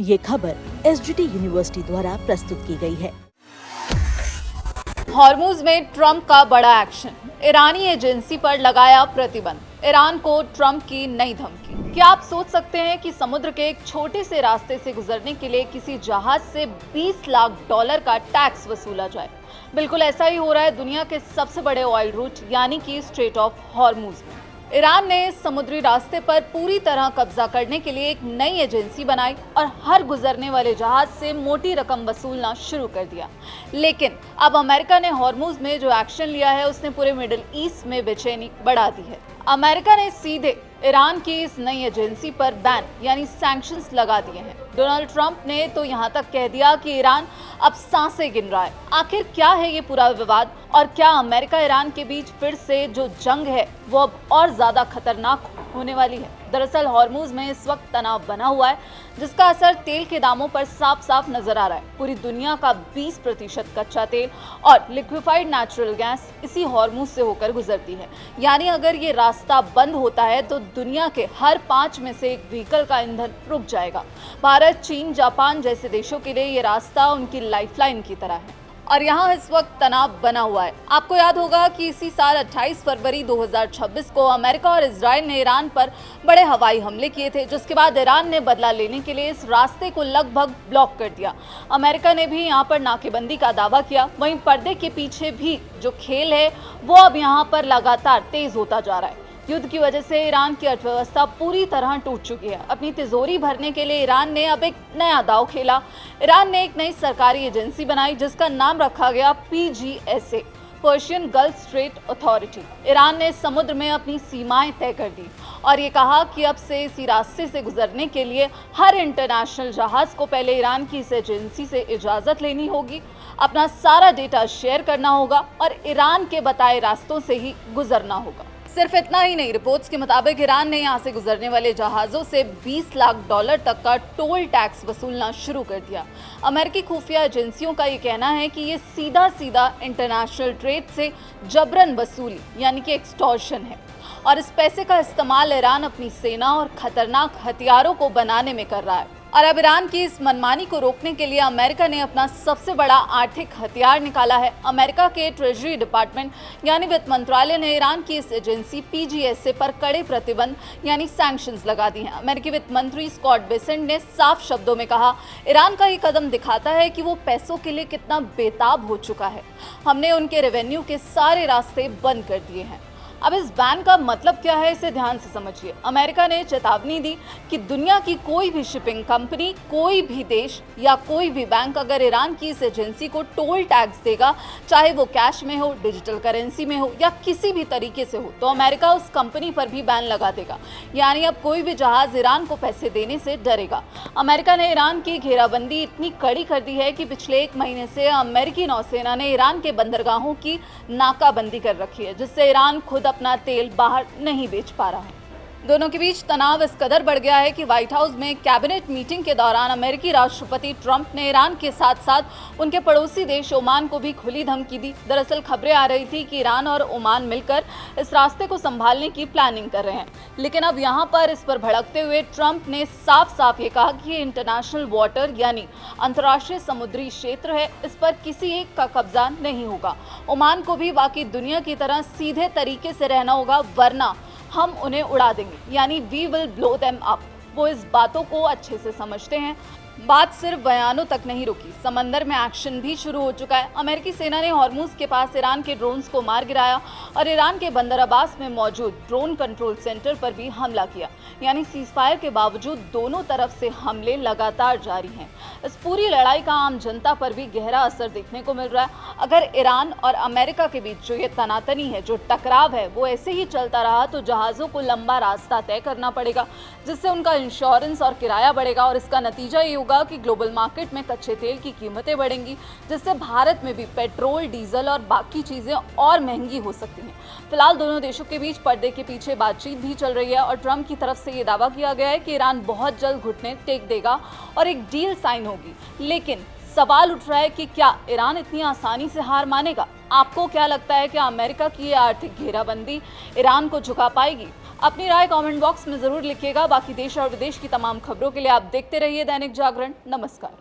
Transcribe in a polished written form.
ये खबर SGT university द्वारा प्रस्तुत की गई है। हॉर्मुज में ट्रंप का बड़ा एक्शन, ईरानी एजेंसी पर लगाया प्रतिबंध, ईरान को ट्रंप की नई धमकी। क्या आप सोच सकते हैं कि समुद्र के एक छोटे से रास्ते से गुजरने के लिए किसी जहाज से $20 लाख का टैक्स वसूला जाए? बिल्कुल ऐसा ही हो रहा है दुनिया के सबसे बड़े ऑयल रूट यानी कि स्ट्रेट ऑफ हॉर्मुज में। ईरान ने समुद्री रास्ते पर पूरी तरह कब्जा करने के लिए एक नई एजेंसी बनाई और हर गुजरने वाले जहाज से मोटी रकम वसूलना शुरू कर दिया। लेकिन अब अमेरिका ने हॉर्मुज में जो एक्शन लिया है उसने पूरे मिडिल ईस्ट में बेचैनी बढ़ा दी है। अमेरिका ने सीधे ईरान की इस नई एजेंसी पर बैन यानी सैंक्शंस लगा दिए हैं। डोनाल्ड ट्रंप ने तो यहाँ तक कह दिया कि ईरान अब सांसें गिन रहा है। आखिर क्या है ये पूरा विवाद और क्या अमेरिका ईरान के बीच फिर से जो जंग है वो अब और ज्यादा खतरनाक होने वाली है? दरअसल हॉर्मुज में इस वक्त तनाव बना हुआ है जिसका असर तेल के दामों पर साफ साफ नजर आ रहा है। पूरी दुनिया का 20% कच्चा तेल और लिक्विफाइड नेचुरल गैस इसी हॉर्मुज से होकर गुजरती है। यानी अगर ये रास्ता बंद होता है तो दुनिया के हर 5 में से एक व्हीकल का ईंधन रुक जाएगा। भारत, चीन, जापान जैसे देशों के लिए ये रास्ता उनकी लाइफलाइन की तरह है और यहाँ इस वक्त तनाव बना हुआ है। आपको याद होगा कि इसी साल 28 फरवरी 2026 को अमेरिका और इजराइल ने ईरान पर बड़े हवाई हमले किए थे, जिसके बाद ईरान ने बदला लेने के लिए इस रास्ते को लगभग ब्लॉक कर दिया। अमेरिका ने भी यहाँ पर नाकेबंदी का दावा किया। वहीं पर्दे के पीछे भी जो खेल है वो अब यहाँ पर लगातार तेज होता जा रहा है। युद्ध की वजह से ईरान की अर्थव्यवस्था पूरी तरह टूट चुकी है। अपनी तिजोरी भरने के लिए ईरान ने अब एक नया दांव खेला। ईरान ने एक नई सरकारी एजेंसी बनाई जिसका नाम रखा गया PGSA, Persian gulf straight authority. Iran ने समुद्र में अपनी सीमाएं तय कर दी और ये कहा कि अब से इसी रास्ते से गुजरने के लिए हर इंटरनेशनल जहाज को पहले ईरान की इस एजेंसी से इजाजत लेनी होगी, अपना सारा डेटा शेयर करना होगा और ईरान के बताए रास्तों से ही गुजरना होगा। सिर्फ इतना ही नहीं, रिपोर्ट्स के मुताबिक ईरान ने यहाँ से गुजरने वाले जहाज़ों से $20 लाख तक का टोल टैक्स वसूलना शुरू कर दिया। अमेरिकी खुफिया एजेंसियों का ये कहना है कि ये सीधा सीधा इंटरनेशनल ट्रेड से जबरन वसूली यानी कि एक्सटॉर्शन है और इस पैसे का इस्तेमाल ईरान अपनी सेना और खतरनाक हथियारों को बनाने में कर रहा है। और अब ईरान की इस मनमानी को रोकने के लिए अमेरिका ने अपना सबसे बड़ा आर्थिक हथियार निकाला है। अमेरिका के ट्रेजरी डिपार्टमेंट यानी वित्त मंत्रालय ने ईरान की इस एजेंसी PGSA पर कड़े प्रतिबंध यानी सैंक्शंस लगा दी हैं। अमेरिकी वित्त मंत्री स्कॉट बेसेंट ने साफ शब्दों में कहा, ईरान का ये कदम दिखाता है कि वो पैसों के लिए कितना बेताब हो चुका है। हमने उनके रेवेन्यू के सारे रास्ते बंद कर दिए हैं। अब इस बैन का मतलब क्या है, इसे ध्यान से समझिए। अमेरिका ने चेतावनी दी कि दुनिया की कोई भी शिपिंग कंपनी, कोई भी देश या कोई भी बैंक अगर ईरान की इस एजेंसी को टोल टैक्स देगा, चाहे वो कैश में हो, डिजिटल करेंसी में हो या किसी भी तरीके से हो, तो अमेरिका उस कंपनी पर भी बैन लगा देगा। यानी अब कोई भी जहाज ईरान को पैसे देने से डरेगा। अमेरिका ने ईरान की घेराबंदी इतनी कड़ी कर दी है कि पिछले 1 महीने से अमेरिकी नौसेना ने ईरान के बंदरगाहों की नाकाबंदी कर रखी है, जिससे ईरान खुद अपना तेल बाहर नहीं बेच पा रहा है। दोनों के बीच तनाव इस कदर बढ़ गया है कि व्हाइट हाउस में कैबिनेट मीटिंग के दौरान अमेरिकी राष्ट्रपति ट्रंप ने ईरान के साथ साथ उनके पड़ोसी देश ओमान को भी खुली धमकी दी। दरअसल खबरें आ रही थी कि ईरान और ओमान मिलकर इस रास्ते को संभालने की प्लानिंग कर रहे हैं, लेकिन अब यहाँ पर इस पर भड़कते हुए ट्रंप ने साफ साफ ये कहा कि इंटरनेशनल वाटर यानी अंतर्राष्ट्रीय समुद्री क्षेत्र है, इस पर किसी एक का कब्जा नहीं होगा। ओमान को भी बाकी दुनिया की तरह सीधे तरीके से रहना होगा, वरना हम उन्हें उड़ा देंगे, यानी we will blow them up. वो इस बातों को अच्छे से समझते हैं। बात सिर्फ बयानों तक नहीं रुकी, समंदर में एक्शन भी शुरू हो चुका है। अमेरिकी सेना ने हॉर्मुज के पास ईरान के ड्रोन्स को मार गिराया और ईरान के बंदर अब्बास में मौजूद ड्रोन कंट्रोल सेंटर पर भी हमला किया। यानी सीजफायर के बावजूद दोनों तरफ से हमले लगातार जारी हैं। इस पूरी लड़ाई का आम जनता पर भी गहरा असर देखने को मिल रहा है। अगर ईरान और अमेरिका के बीच जो ये तनातनी है, जो टकराव है, वो ऐसे ही चलता रहा तो जहाज़ों को लंबा रास्ता तय करना पड़ेगा, जिससे उनका इंश्योरेंस और किराया बढ़ेगा और इसका नतीजा ये होगा कि ग्लोबल मार्केट में कच्चे तेल की कीमतें बढ़ेंगी, जिससे भारत में भी पेट्रोल, डीजल और बाकी चीजें और महंगी हो सकती हैं। फिलहाल दोनों देशों के बीच पर्दे के पीछे बातचीत भी चल रही है और ट्रंप की तरफ से ये दावा किया गया है कि ईरान बहुत जल्द घुटने टेक देगा और एक डील साइन होगी। लेकिन सवाल उठ रहा है कि क्या ईरान इतनी आसानी से हार मानेगा? आपको क्या लगता है कि अमेरिका की ये आर्थिक घेराबंदी ईरान को झुका पाएगी? अपनी राय कमेंट बॉक्स में जरूर लिखिएगा। बाकी देश और विदेश की तमाम खबरों के लिए आप देखते रहिए दैनिक जागरण। नमस्कार।